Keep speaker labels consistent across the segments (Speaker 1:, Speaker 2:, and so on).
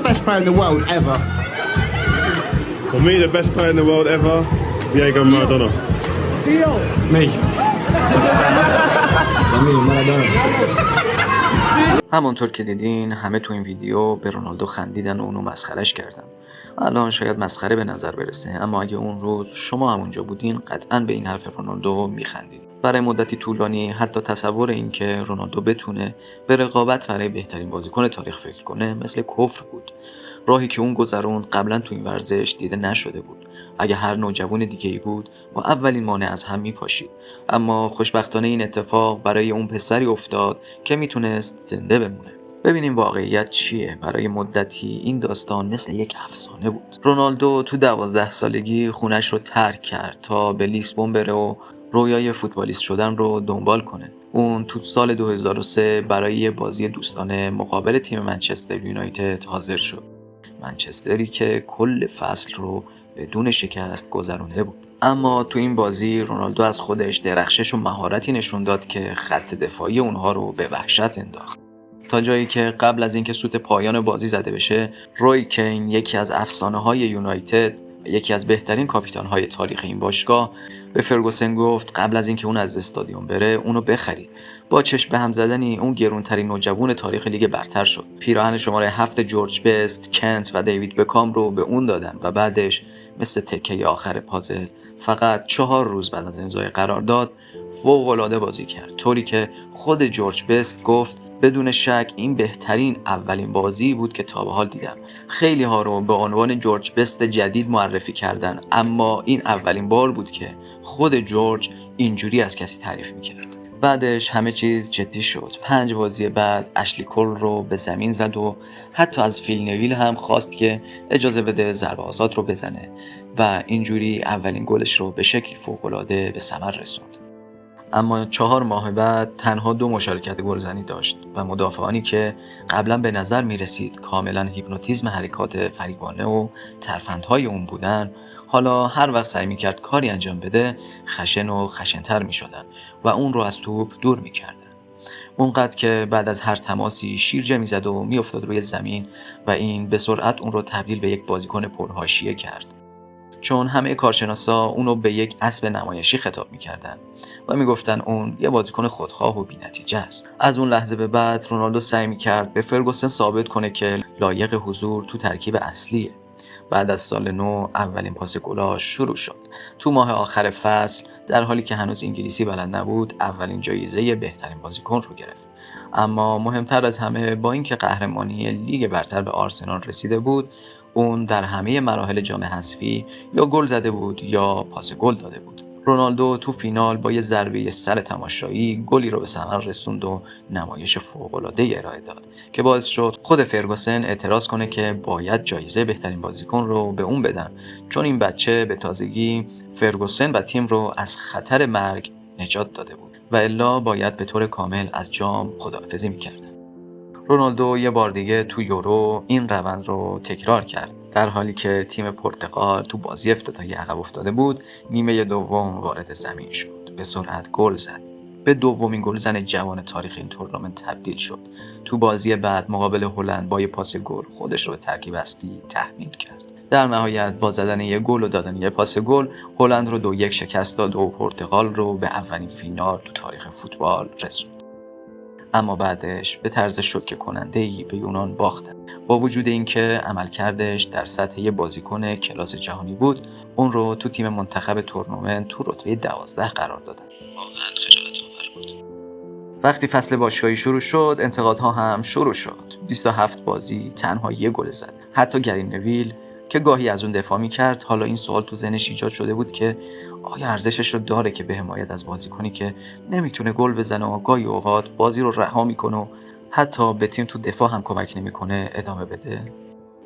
Speaker 1: best player in the world ever?
Speaker 2: For me, the best player in the world ever, Diego Maradona.
Speaker 3: Me.
Speaker 4: همونطور که دیدین همه تو این ویدیو به رونالدو خندیدن و اونو مسخرش کردن. الان شاید مسخره به نظر برسه، اما اگه اون روز شما همونجا بودین قطعاً به این حرف رونالدو میخندید. برای مدتی طولانی حتی تصور این که رونالدو بتونه به رقابت برای بهترین بازیکن تاریخ فکر کنه مثل کفر بود. راهی که اون گذروند قبلا تو این ورزش دیده نشده بود. اگه هر نوجوان دیگه‌ای بود با اولین مانع از هم میپاشید، اما خوشبختانه این اتفاق برای اون پسری افتاد که میتونست زنده بمونه. ببینیم واقعیت چیه. برای مدتی این داستان مثل یک افسانه بود. رونالدو تو 12 سالگی خونش رو ترک کرد تا به لیسبون بره و رویای فوتبالیست شدن رو دنبال کنه. اون تو سال 2003 برای بازی دوستانه مقابل تیم منچستر یونایتد حاضر شد. منچستری که کل فصل رو بدون شکست گذرونده بود. اما تو این بازی رونالدو از خودش درخشش و مهارتی نشون داد که خط دفاعی اونها رو به وحشت انداخت. تا جایی که قبل از اینکه سوت پایان بازی زده بشه، روی کین، یکی از افسانه‌های یونایتد و یکی از بهترین کاپیتان‌های تاریخ این باشگاه، به فرگوسن گفت قبل از اینکه اون از استادیوم بره اونو بخرید. با چشم به هم زدنی اون گرونترین نوجوان تاریخ لیگ برتر شد. پیراهن شماره 7 جورج بست، کنت و دیوید بکام رو به اون دادن و بعدش مثل تکه آخر پازل فقط 4 روز بعد از امضای قرارداد فوق‌العاده بازی کرد، طوری که خود جورج بست گفت بدون شک این بهترین اولین بازی بود که تا به حال دیدم. خیلی ها رو به عنوان جورج بست جدید معرفی کردن، اما این اولین بار بود که خود جورج اینجوری از کسی تعریف میکرد. بعدش همه چیز جدی شد. 5 بازی بعد اشلی کول رو به زمین زد و حتی از فیل نویل هم خواست که اجازه بده ضربه آزاد رو بزنه و اینجوری اولین گلش رو به شکلی فوق‌العاده به ثمر رسوند. اما 4 ماه بعد تنها 2 مشارکت گلزنی داشت و مدافعانی که قبلا به نظر می رسید کاملا هیپنوتیزم حرکات فریبانه و ترفندهای اون بودن، حالا هر وقت سعی می کرد کاری انجام بده خشن و خشنتر می شدن و اون رو از توپ دور می کردن. اونقدر که بعد از هر تماسی شیرجه می زد و می افتاد روی زمین و این به سرعت اون رو تبدیل به یک بازیکن پرحاشیه کرد، چون همه کارشناسا اونو به یک اسب نمایشی خطاب می‌کردن و میگفتن اون یه بازیکن خودخواه و بی‌نتیجه است. از اون لحظه به بعد رونالدو سعی می‌کرد به فرگوسن ثابت کنه که لایق حضور تو ترکیب اصلیه. بعد از سال نو اولین پاس گلاش شروع شد. تو ماه آخر فصل در حالی که هنوز انگلیسی بلد نبود اولین جایزه بهترین بازیکن رو گرفت. اما مهمتر از همه، با اینکه قهرمانی لیگ برتر به آرسنال رسیده بود، اون در همه مراحل جام حذفی یا گل زده بود یا پاس گل داده بود. رونالدو تو فینال با یه ضربه سر تماشایی گلی رو به ثمر رسوند و نمایش فوق‌العاده ارائه داد که باعث شد خود فرگوسن اعتراض کنه که باید جایزه بهترین بازیکن رو به اون بدن، چون این بچه به تازگی فرگوسن و تیم رو از خطر مرگ نجات داده بود و الا باید به طور کامل از جام خداحافظی می‌کرد. رونالدو یه بار دیگه تو یورو این روند رو تکرار کرد. در حالی که تیم پرتغال تو بازی افتتاحیه عقب افتاده بود، نیمه دوم وارد زمین شد. به سرعت گل زد. به دومین گلزن جوان تاریخ این تورنمنت تبدیل شد. تو بازی بعد مقابل هلند با یه پاس گل خودش رو به ترکیب اصلی تحمیل کرد. در نهایت با زدن یه گل و دادن یه پاس گل، هلند رو 2-1 شکست داد و پرتغال رو به اولین فینال تو تاریخ فوتبال رسوند. اما بعدش به طرز شوکه کننده‌ای به یونان باختن. با وجود اینکه عملکردش در سطح یه بازیکن کلاس جهانی بود، اون رو تو تیم منتخب تورنمنت تو رتبه 12 قرار دادن. واقعا خجالت آور بود. وقتی فصل باشگاهی شروع شد، انتقادها هم شروع شد. 27 بازی تنها یه گل زد. حتی گری نویل که گاهی از اون دفاع می‌کرد، حالا این سوال تو ذهنش ایجاد شده بود که آیا ارزشش رو داره که به حمایت از بازیکنی که نمیتونه گل بزنه و گاهی اوقات بازی رو رها میکنه و حتی به تیم تو دفاع هم کمک نمیکنه ادامه بده؟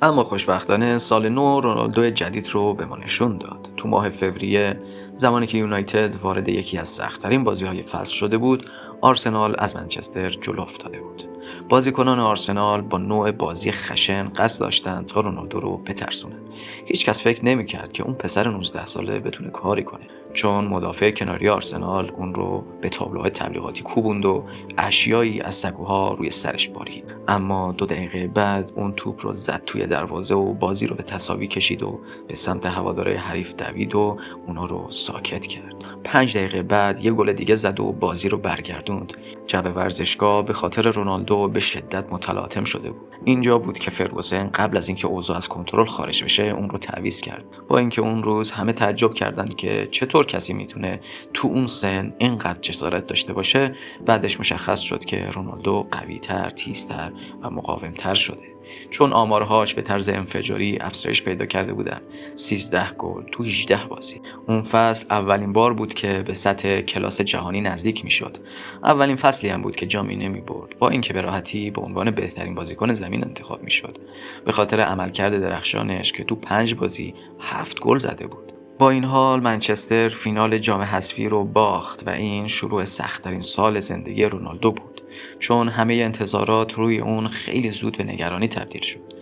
Speaker 4: اما خوشبختانه سال نو رونالدو جدید رو به ما نشون داد. تو ماه فوریه، زمانی که یونایتد وارد یکی از سخت‌ترین بازی‌های فصل شده بود، آرسنال از منچستر جلو افتاده بود. بازیکنان آرسنال با نوع بازی خشن قصد داشتند تا رونالدو رو بترسونن. هیچ کس فکر نمی‌کرد که اون پسر 19 ساله بتونه کاری کنه، چون مدافع کناری آرسنال اون رو به تابلوهای تبلیغاتی کوبوند و اشیایی از سکوها روی سرش بارید. اما 2 دقیقه بعد اون توپ رو زد توی دروازه و بازی رو به تساوی کشید و به سمت هوادارهای حریف دوید و اونا رو ساکت کرد. 5 دقیقه بعد یه گل دیگه زد و بازی رو برگردوند. جو ورزشگاه به خاطر رونالدو به شدت متلاطم شده بود. اینجا بود که فرگوسن قبل از اینکه اوضاع از کنترل خارج بشه اون رو تعویض کرد. با اینکه اون روز همه تعجب کردند که چطور کسی میتونه تو اون سن اینقدر جسارت داشته باشه، بعدش مشخص شد که رونالدو قوی‌تر، تیزتر و مقاومتر شده، چون آمارهاش به طرز انفجاری افزایش پیدا کرده بودن. 13 گل تو 18 بازی. اون فصل اولین بار بود که به سطح کلاس جهانی نزدیک میشد. اولین فصلی هم بود که جامی نمیبرد، با اینکه به راحتی به عنوان بهترین بازیکن زمین انتخاب میشد به خاطر عملکرد درخشانش که تو 5 بازی 7 گل زده بود. با این حال منچستر فینال جام حذفی رو باخت و این شروع سخت‌ترین سال زندگی رونالدو بود، چون همه انتظارات روی اون خیلی زود به نگرانی تبدیل شد.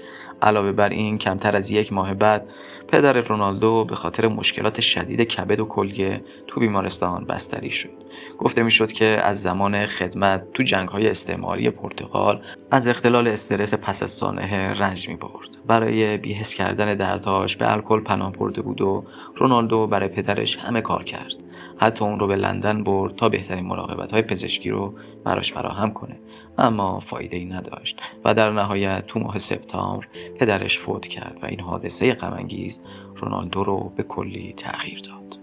Speaker 4: علاوه بر این کمتر از 1 ماه بعد پدر رونالدو به خاطر مشکلات شدید کبد و کلیه تو بیمارستان بستری شد. گفته میشد که از زمان خدمت تو جنگ‌های استعماری پرتغال از اختلال استرس پس از سانحه رنج می‌برد. برای بی‌حس کردن دردهاش به الکل پناه برده بود و رونالدو برای پدرش همه کار کرد. حتی اون رو به لندن برد تا بهترین مراقبت‌های پزشکی رو براش فراهم کنه، اما فایده‌ای نداشت و در نهایت تو ماه سپتامبر پدرش فوت کرد و این حادثه غم‌انگیز رونالدو رو به کلی تغییر داد.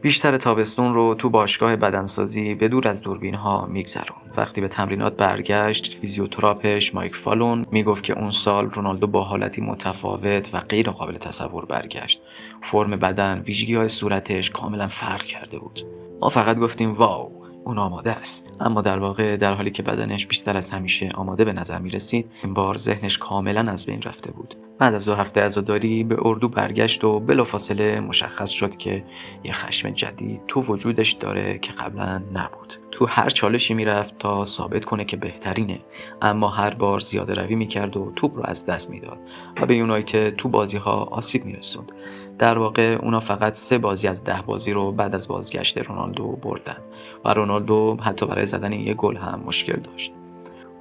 Speaker 4: بیشتر تابستون رو تو باشگاه بدنسازی به دور از دوربین‌ها میگذرون. وقتی به تمرینات برگشت، فیزیوتراپش مایک فالون میگفت که اون سال رونالدو با حالتی متفاوت و غیر قابل تصور برگشت. فرم بدن، ویژگی‌های صورتش کاملا فرق کرده بود. ما فقط گفتیم واو، اون آماده است. اما در واقع در حالی که بدنش بیشتر از همیشه آماده به نظر می رسید، این بار ذهنش کاملا از بین رفته بود. بعد از 2 هفته عزاداری به اردو برگشت و بلافاصله مشخص شد که یه خشم جدید تو وجودش داره که قبلا نبود. تو هر چالشی میرفت تا ثابت کنه که بهترینه، اما هر بار زیاده روی میکرد و توپ رو از دست میداد و به یونایتد تو بازی‌ها آسیب میرسوند. در واقع اونا فقط 3 بازی از 10 بازی رو بعد از بازگشت رونالدو بردن و رونالدو حتی برای زدن 1 گل هم مشکل داشت.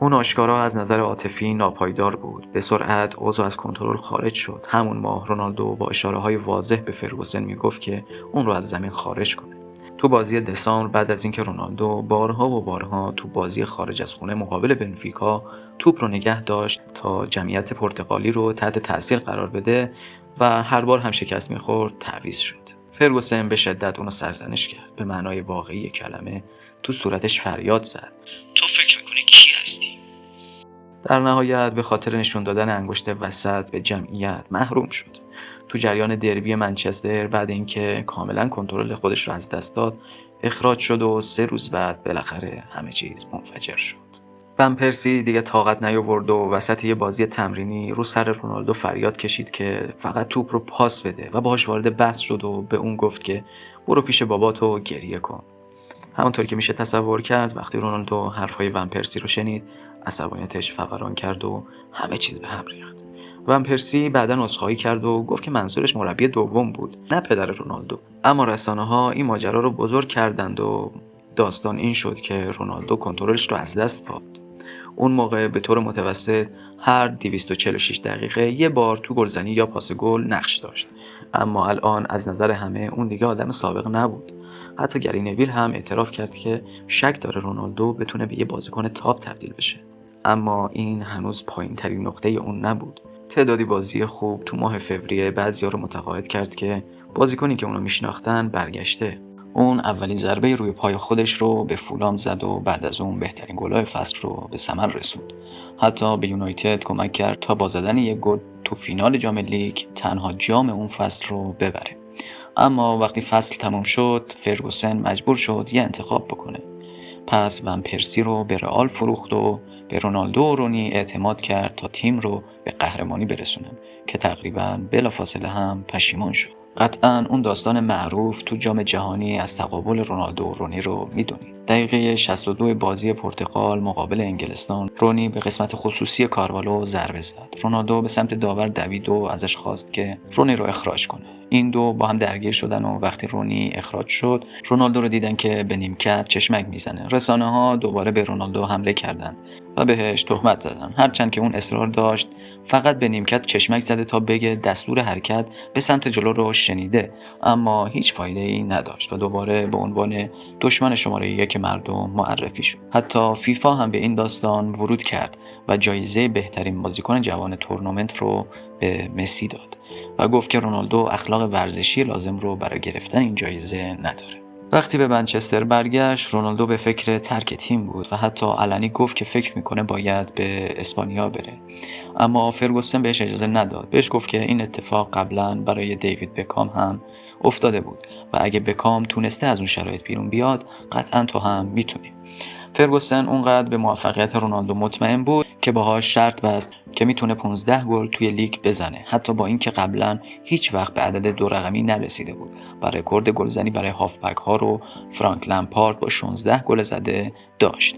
Speaker 4: اون آشکارا از نظر عاطفی ناپایدار بود. به سرعت اوضاع از کنترل خارج شد. همون ماه رونالدو با اشاره‌های واضح به فرگوسن میگفت که اون رو از زمین خارج کنه. تو بازی دسامبر بعد از اینکه رونالدو بارها تو بازی خارج از خونه مقابل بنفیکا توپ رو نگه داشت تا جمعیت پرتغالی رو تحت تاثیر قرار بده و هر بار هم شکست می‌خورد، تعویض شد. فرگوسن به شدت اونو سرزنش کرد. به معنای واقعی کلمه تو صورتش فریاد زد: تو فکر می‌کنی کی هستی؟ در نهایت به خاطر نشون دادن انگشت وسط به جمعیت محروم شد. تو جریان دربی منچستر بعد اینکه کاملا کنترل خودش رو از دست داد، اخراج شد و 3 روز بعد بالاخره همه چیز منفجر شد. ون پرسی دیگه طاقت نیاورد و وسط یه بازی تمرینی رو سر رونالدو فریاد کشید که فقط توپ رو پاس بده و باهاش وارد بحث شد و به اون گفت که برو پیش باباتو گریه کن. همونطور که میشه تصور کرد وقتی رونالدو حرفای ون پرسی رو شنید، عصبانیتش فوران کرد و همه چیز به هم ریخت. ون پرسی بعداً عذرخواهی کرد و گفت که منظورش مربی دوم بود، نه پدر رونالدو. اما رسانه‌ها این ماجرا رو بزرگ کردند و داستان این شد که رونالدو کنترلش رو از دست داد. اون موقع به طور متوسط هر 246 دقیقه یه بار تو گلزنی یا پاس گل نقش داشت، اما الان از نظر همه اون دیگه آدم سابق نبود. حتی گری نویل هم اعتراف کرد که شک داره رونالدو بتونه به یه بازیکن تاپ تبدیل بشه، اما این هنوز پایین‌ترین نقطه اون نبود. تعدادی بازی خوب تو ماه فوریه بعضی‌ها رو متقاعد کرد که بازیکنی که اونو میشناختن برگشته. اون اولین ضربه روی پای خودش رو به فولام زد و بعد از اون بهترین گل‌های فصل رو به ثمر رسوند. حتی به یونایتد کمک کرد تا با زدن 1 گل تو فینال جام لیگ تنها جام اون فصل رو ببره. اما وقتی فصل تموم شد، فرگوسن مجبور شد یه انتخاب بکنه. پس ون پرسی رو به رئال فروخت و به رونالدو و رونی اعتماد کرد تا تیم رو به قهرمانی برسونن که تقریباً بلافاصله هم پشیمان شد. قطعاً اون داستان معروف تو جام جهانی از تقابل رونالدو و رونی رو میدونید. دقیقه 62 بازی پرتغال مقابل انگلستان، رونی به قسمت خصوصی کاروالو ضربه زد. رونالدو به سمت داور دوید و ازش خواست که رونی رو اخراج کنه. این دو با هم درگیر شدن و وقتی رونی اخراج شد، رونالدو رو دیدن که به نیمکت چشمک میزنه. رسانه‌ها دوباره به رونالدو حمله کردند و بهش تهمت زدن، هرچند که اون اصرار داشت فقط به نیمکت چشمک زده تا بگه دستور حرکت به سمت جلو رو شنیده، اما هیچ فایده‌ای نداشت و دوباره به عنوان دشمن شماره 1 مردم معرفی شد. حتی فیفا هم به این داستان ورود کرد و جایزه بهترین بازیکن جوان تورنمنت رو به مسی داد و گفت که رونالدو اخلاق ورزشی لازم رو برای گرفتن این جایزه نداره. وقتی به منچستر برگشت، رونالدو به فکر ترک تیم بود و حتی علنی گفت که فکر میکنه باید به اسپانیا بره، اما فرگوسن بهش اجازه نداد. بهش گفت که این اتفاق قبلا برای دیوید بکام هم افتاده بود و اگه بکام تونسته از اون شرایط بیرون بیاد، قطعا تو هم میتونی. فرگوسن اونقدر به موفقیت رونالدو مطمئن بود که باهاش شرط بست که میتونه 15 گل توی لیگ بزنه، حتی با اینکه قبلا هیچ وقت به عدد 2 رقمی نرسیده بود و رکورد گلزنی برای هافبک ها رو فرانک لمپارد با 16 گل زده داشت.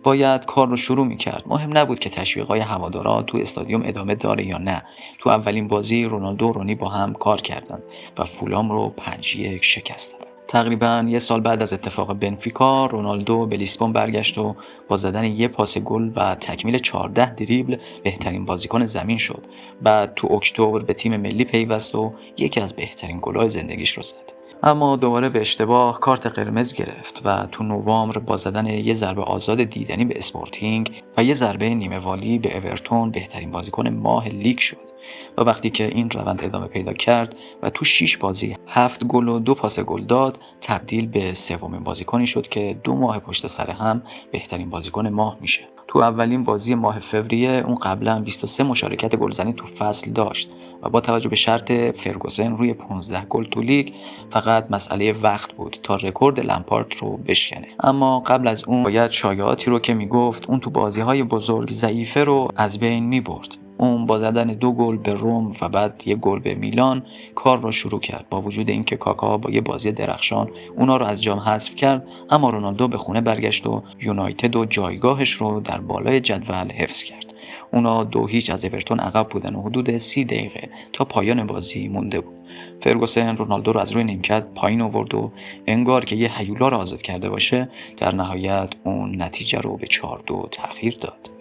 Speaker 4: باید کار رو شروع میکرد. مهم نبود که تشویقای هوادارا تو استادیوم ادامه داره یا نه. تو اولین بازی رونالدو و رونی با هم کار کردند و فولام رو 5-1 شکست دادن. تقریباً یه سال بعد از اتفاق بنفیکا، رونالدو به لیسبون برگشت و با زدن یه پاس گل و تکمیل 14 دریبل بهترین بازیکن زمین شد. بعد تو اکتبر به تیم ملی پیوست و یکی از بهترین گل‌های زندگیش رو زد. اما دوباره به اشتباه کارت قرمز گرفت و تو نوامبر با زدن یه ضربه آزاد دیدنی به اسپورتینگ و یه ضربه نیمه والی به اورتون بهترین بازیکن ماه لیگ شد. و وقتی که این روند ادامه پیدا کرد و تو 6 بازی 7 گل و 2 پاس گل داد، تبدیل به سومین بازیکنی شد که 2 ماه پشت سر هم بهترین بازیکن ماه میشه. تو اولین بازی ماه فوریه اون قبلا 23 مشارکت گلزنی تو فصل داشت و با توجه به شرط فرگوسن روی 15 گل تو لیگ فقط مسئله وقت بود تا رکورد لمپارد رو بشکنه. اما قبل از اون باید شایعاتی رو که میگفت اون تو بازی‌های بزرگ ضعیفه رو از بین میبرد. اون با زدن 2 گل به روم و بعد 1 گل به میلان کار رو شروع کرد. با وجود اینکه کاکا با یه بازی درخشان اونا رو از جام حذف کرد، اما رونالدو به خونه برگشت و یونایتد و جایگاهش رو در بالای جدول حفظ کرد. اونا 2-0 از اورتون عقب بودن و حدود 30 دقیقه تا پایان بازی مونده بود. فرگوسن رونالدو رو از روی نیمکت پایین آورد و انگار که یه هیولا رو آزاد کرده باشه، در نهایت اون نتیجه رو به 4-2 تغییر داد.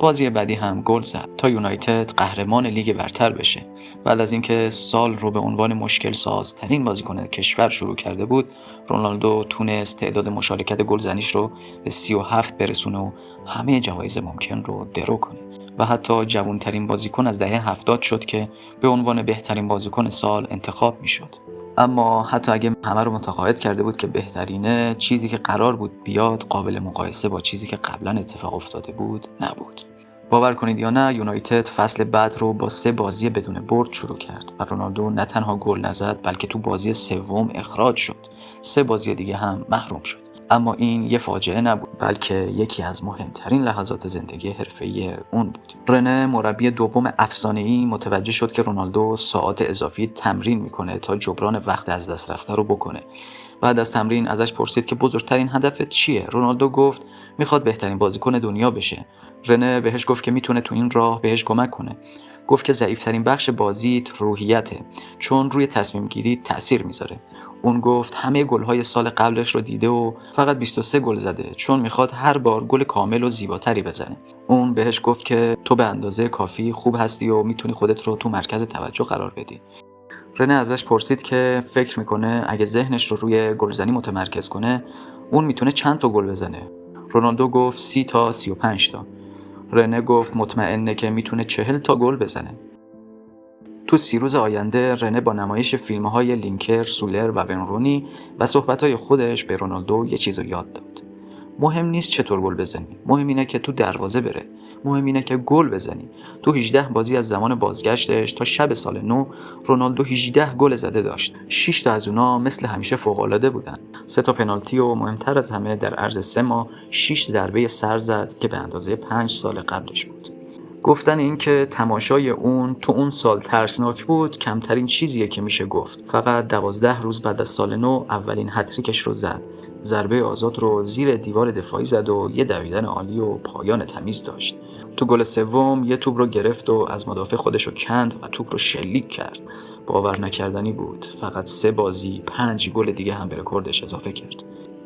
Speaker 4: بازی بعدی هم گل زد تا یونایتد قهرمان لیگ برتر بشه. بعد از اینکه سال رو به عنوان مشکل سازترین بازیکن کشور شروع کرده بود، رونالدو تونست تعداد مشارکت گلزنیش رو به 37 برسونه و همه جوایز ممکن رو درو کنه و حتی جوانترین بازیکن از دهه 70 شد که به عنوان بهترین بازیکن سال انتخاب میشد. اما حتی اگه همه رو متقاعد کرده بود که بهترینه، چیزی که قرار بود بیاد قابل مقایسه با چیزی که قبلا اتفاق افتاده بود نبود. باور کنید یا نه، یونایتد فصل بعد رو با 3 بازی بدون برد شروع کرد و رونالدو نه تنها گل نزد بلکه تو بازی سوم اخراج شد. 3 بازی دیگه هم محروم شد. اما این یه فاجعه نبود، بلکه یکی از مهمترین لحظات زندگی حرفه‌ای اون بود. رنه مربی دوم افسانه‌ای متوجه شد که رونالدو ساعات اضافی تمرین میکنه تا جبران وقت از دست رفته رو بکنه. بعد از تمرین ازش پرسید که بزرگترین هدفت چیه؟ رونالدو گفت میخواد بهترین بازیکن دنیا بشه. رنه بهش گفت که میتونه تو این راه بهش کمک کنه. گفت که ضعیفترین بخش بازیت روحیته، چون روی تصمیم گیری تأثیر میذاره. اون گفت همه گل‌های سال قبلش رو دیده و فقط 23 گل زده، چون میخواد هر بار گل کامل و زیباتری بزنه. اون بهش گفت که تو به اندازه کافی خوب هستی و میتونی خودت رو تو مرکز توجه قرار بدی. رنه ازش پرسید که فکر میکنه اگه ذهنش رو روی گلزنی متمرکز کنه، اون میتونه چند تا گل بزنه. رونالدو گفت 30 تا 35 تا. رنه گفت مطمئنه که میتونه 40 تا گل بزنه. تو 30 روز آینده رنه با نمایش فیلم‌های لینکر، سولر و ونرونی و صحبت‌های خودش به رونالدو یه چیزو یاد داد. مهم نیست چطور گل بزنی، مهم اینه که تو دروازه بره. مهم اینه که گل بزنی. تو 18 بازی از زمان بازگشتش تا شب سال نو، رونالدو 18 گل زده داشت. 6 تا از اونا مثل همیشه فوق‌العاده بودن. 3 تا پنالتی و مهمتر از همه در عرض 3 ماه 6 ضربه سر زد که به اندازه 5 سال قبلش بود. گفتن این که تماشای اون تو اون سال ترسناک بود کمترین چیزیه که میشه گفت. فقط 12 روز بعد از سال نو اولین هتریکش رو زد. ضربه آزاد رو زیر دیوار دفاعی زد و یه دویدن عالی و پایان تمیز داشت. تو گل سوم یه توپ رو گرفت و از مدافع خودش رو کند و توپ رو شلیک کرد. باور نکردنی بود. فقط 3 بازی 5 گل دیگه هم به رکوردش اضافه کرد.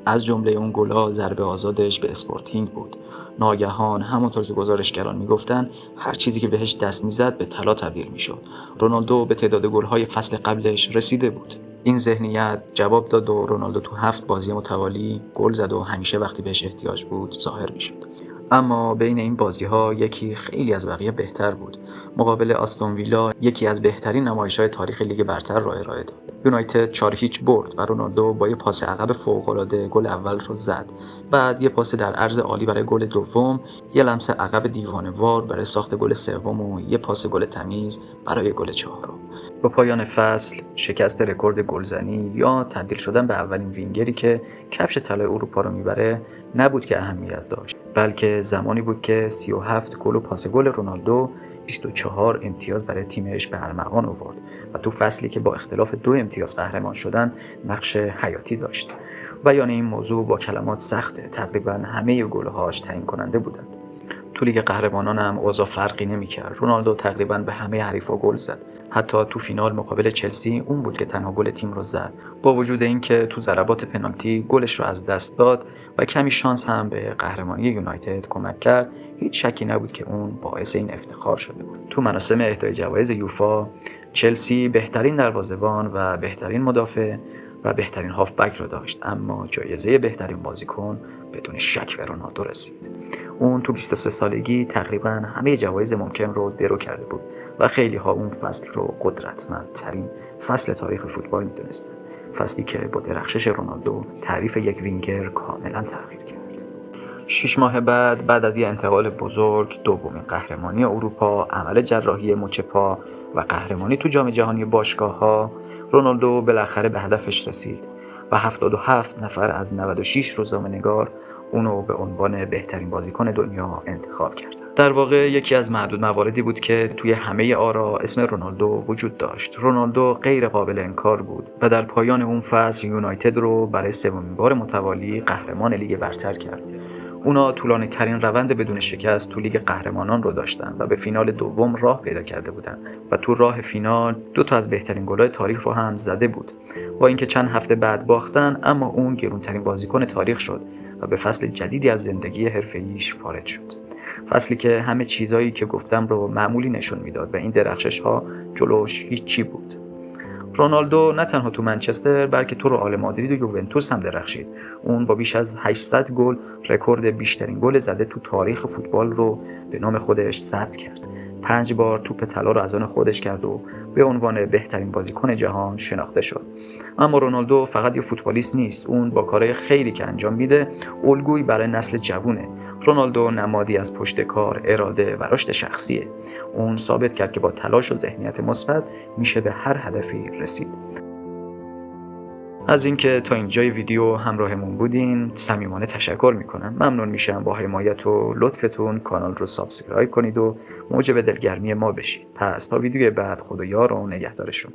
Speaker 4: از جمله اون گل‌ها ضربه آزادش به اسپورتینگ بود. ناگهان همونطور که گزارشگران میگفتن هر چیزی که بهش دست میزد به طلا تبدیل میشد. رونالدو به تعداد گل‌های فصل قبلش رسیده بود. این ذهنیت جواب داد و رونالدو تو 7 بازی متوالی گل زد و همیشه وقتی بهش احتیاج بود ظاهر میشد. اما بین این بازی‌ها یکی خیلی از بقیه بهتر بود. مقابل آستون ویلا یکی از بهترین نمایش‌های تاریخ لیگ برتر را ارائه داد. یونایتد 4-0 برد و رونالدو با یه پاس عقب فوق‌العاده گل اول رو زد. بعد یه پاس در عرض عالی برای گل دوم، یه لمس عقب دیوانه‌وار برای ساخت گل سوم و یه پاس گل تمیز برای گل چهارم. با پایان فصل شکست رکورد گلزنی یا تبدیل شدن به اولین وینگری که کفش طلای اروپا رو میبره نبود که اهمیت داشت، بلکه زمانی بود که 37 گل و پاس گل رونالدو 24 امتیاز برای تیمش به ارمغان آورد و تو فصلی که با اختلاف 2 امتیاز قهرمان شدن نقش حیاتی داشت. بیان این موضوع با کلمات سخته، تقریبا همه گل‌هاش تعیین کننده بودند. تو لیگ قهرمانان هم اوضاع فرقی نمی‌کرد. رونالدو تقریبا به همه حریفا گل زد. حتی تو فینال مقابل چلسی اون بود که تنها گل تیم رو زد. با وجود اینکه تو ضربات پنالتی گلش رو از دست داد و کمی شانس هم به قهرمانی یونایتد کمک کرد، هیچ شکی نبود که اون باعث این افتخار شده بود. تو مراسم اهدای جوایز یوفا چلسی بهترین دروازه‌بان و بهترین مدافع و بهترین هافبک رو داشت، اما جایزه بهترین بازیکن بدون شک به رونالدو رسید. اون تو 23 سالگی تقریبا همه جوایز ممکن رو درو کرده بود و خیلی ها اون فصل رو قدرتمندترین فصل تاریخ فوتبال میدونستن. فصلی که با درخشش رونالدو تعریف یک وینگر کاملا تغییر کرد. 6 ماه بعد از یه انتقال بزرگ، دومین قهرمانی اروپا، عمل جراحی مچ پا و قهرمانی تو جام جهانی باشگاه‌ها، رونالدو بالاخره به هدفش رسید و 77 نفر از 96 روزنامه‌نگار اونو به عنوان بهترین بازیکن دنیا انتخاب کردن. در واقع یکی از معدود مواردی بود که توی همه آرا اسم رونالدو وجود داشت. رونالدو غیر قابل انکار بود و در پایان اون فصل یونایتد رو برای 3مین بار متوالی قهرمان لیگ برتر کرد. اونا طولانی ترین روند بدون شکست تو لیگ قهرمانان رو داشتن و به فینال دوم راه پیدا کرده بودن و تو راه فینال 2 تا از بهترین گل‌های تاریخ رو هم زده بود. با اینکه چند هفته بعد باختن، اما اون گرونترین بازیکن تاریخ شد و به فصل جدیدی از زندگی حرفه‌ایش وارد شد. فصلی که همه چیزایی که گفتم رو معمولی نشون میداد و این درخشش‌ها جلوش هیچی بود. رونالدو نه تنها تو منچستر بلکه تو رئال مادرید و یوونتوس هم درخشید. اون با بیش از 800 گل رکورد بیشترین گل زده تو تاریخ فوتبال رو به نام خودش ثبت کرد. 5 بار توپ طلا رو از آن خودش کرد و به عنوان بهترین بازیکن جهان شناخته شد. اما رونالدو فقط یه فوتبالیست نیست، اون با کارهای خیلی که انجام میده الگویی برای نسل جوونه. رونالدو نمادی از پشتکار، اراده و رشد شخصیه. اون ثابت کرد که با تلاش و ذهنیت مثبت میشه به هر هدفی رسید. از اینکه تا اینجای ویدیو همراهمون بودین صمیمانه تشکر میکنم. ممنون میشم با حمایت و لطفتون کانال رو سابسکرایب کنید و موجب دلگرمی ما بشید. پس تا ویدیو بعد، خدا یار و نگهدار شما.